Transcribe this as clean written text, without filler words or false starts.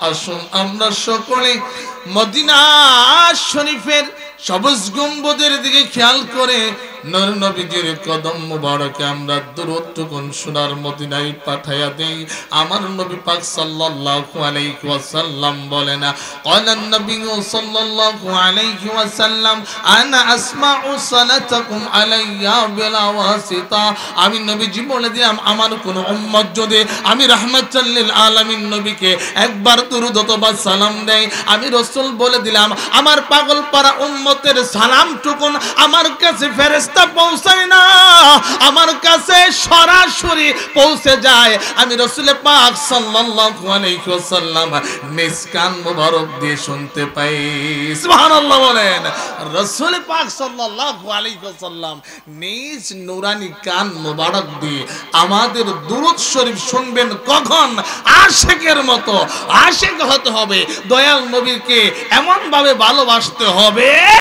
আসুন আমরা সকলে মদিনা শরীফের সবুজ গম্বুজের দিকে খেয়াল করে নূর নবীজির কদম মুবারকে আমরা দুরূদটুকুন সোনার মদিনায় পাঠাইয়া দেই। আমার নবী পাক সাল্লাল্লাহু আলাইহি ওয়াসাল্লাম বলেন, ক্বালান নবী সাল্লাল্লাহু আলাইহি ওয়াসাল্লাম, আনা আসমাউ সালাতাকুম আলাইয়া বিলা ওয়াসিতা। আমি নবীজি বলে দিলাম, আমার কোন উম্মত যদি আমি রাহমাতুল লিল আলামিন নবীকে একবার দুরূদ অথবা সালাম দেয়, আমি রাসূল বলে দিলাম আমার পাগল পারা উম্মতের সালামটুকুন আমার কাছে ফেরেশতা পৌঁছায় না, আমার কাছে সরাসরি পৌঁছে যায়। আমি রাসূল পাক সাল্লাল্লাহু আলাইহি ওয়াসাল্লাম নিজ কান মোবারক দিয়ে শুনতে পাই। সুবহানাল্লাহ বলেন। রাসূল পাক সাল্লাল্লাহু আলাইহি ওয়াসাল্লাম নিজ নুরানি কান মোবারক দিয়ে আমাদের দুরূদ শরীফ শুনবেন। কখন? আশিকের মতো আশিক হতে হবে, দয়াল নবীকে এমন ভাবে ভালোবাসতে হবে